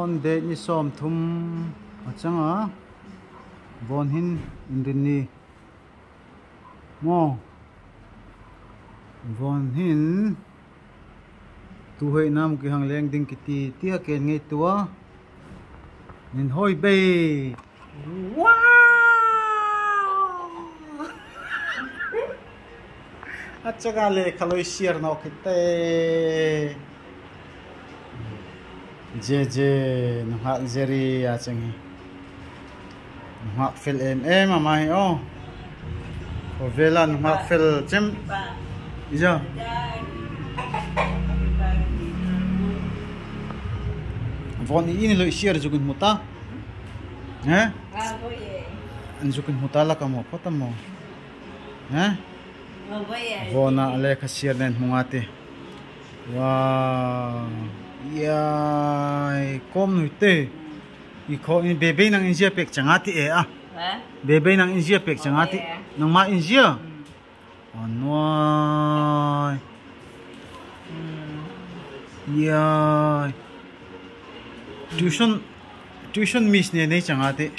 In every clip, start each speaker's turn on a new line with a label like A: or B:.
A: on de ni som thum achanga von hin indini mo von hin tu hoi nam ki hang leng ding kiti tia ken ngai tua nin hoi be wow achaga le khaloi share no kite je no ha zeri a changi no ha fil em amai o vela no ha fil chem ija von ini lo share jugun muta an jugun muta la kamo potamo vona ale ka share nen mungate wow yai kom nuite i ko in bebe nang injia pek changati e a bebe nang injia pek changati nang ma injia onoi yai tuition miss ne nei changati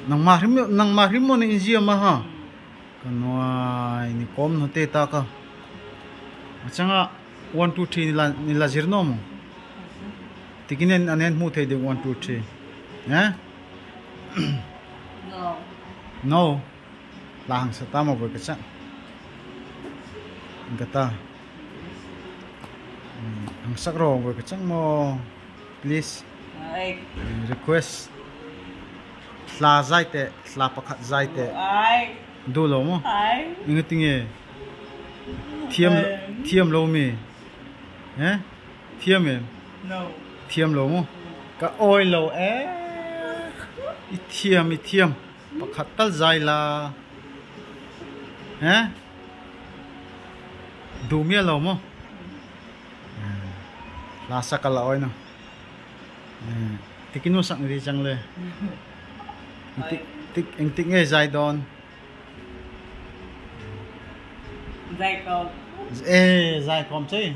A: nang ma rim ne injia ma ha kanoi ni kom no te ta ka achanga 1 2 3 nila zirno mo tikinen anen mu the de 1 2 3 no lang sa tama bo ka ngata ang sakro bo ka mo please request sla zaite sla pakhat zaite dulo mo ingatinge thiam lo me thiam em no thiam lo mo ka oi lo i thiam pakhat tal zai la du mia lo mo la sakala oi no tikinu sak ri chang le tik nge zai don zai kom chơi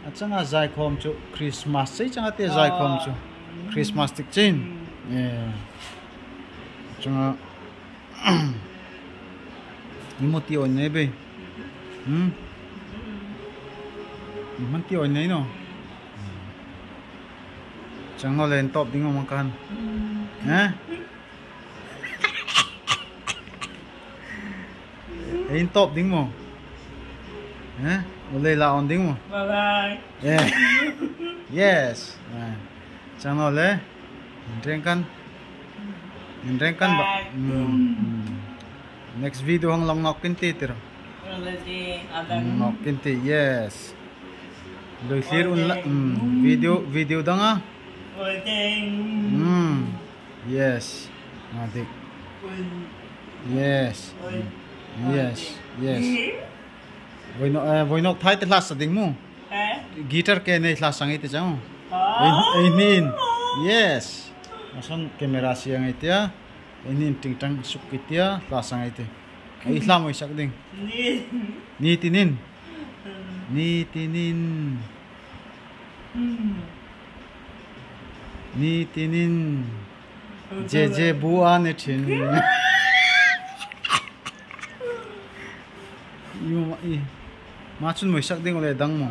A: achanga zai kom chu Christmas chơi changa te zai kom chu Christmas tik chin changa imoti on ne be imanti on ne no changa len top ding mo kan in top ding mo boleh la on ding mo bye bye yes chang ole indrengkan ba next video hang long nok kinti tiro nok kinti yes lo clear un video danga yes adik yes voi nok thai te las ding mo guitar ke nei las sangai te chang inin yes asan camera siang itia inin ting tang suk itia las sangai te ai hlam oi sak ding ni tinin je bua ne thin ma chun moi sak ding ole dang mo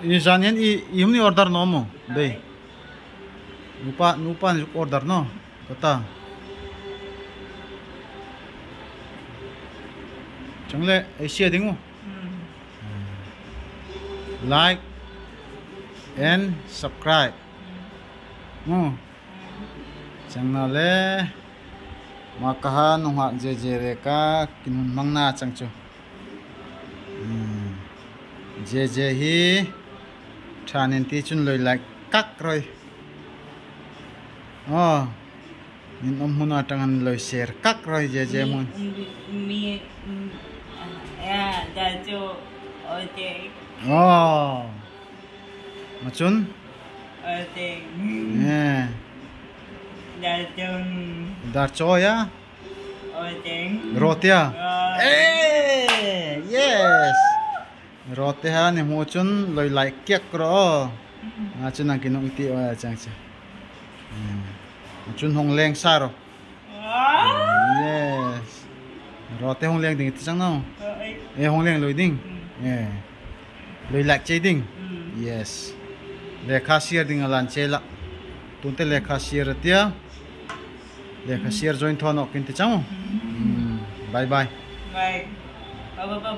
A: ini janian ini order no mo be lupa order no kata changle asia ding mo like and subscribe channel le makahan ha je reka kinun mangna changchu je hi thanin ti chun loi like kak roi min huna tangan loi share kak roi je mun da jo oje macun
B: Dạ chừng.
A: Dar cho ya.
B: Ôi chén.
A: Rotia. Yes. Rotia ha ni mo chun loi like kek ro. Chun ang kinong ti wa chang cha. Chun hong leng saro. Yes. Rotia hong leng ding ti chang no. Hong leng loi ding. Loi like che ding. Yes. Le khasier ding alan chela. Tunte le khasier tia. Le khasier join thon ok tin ti chang. Bye bye.
B: Bye. Bye bye bye.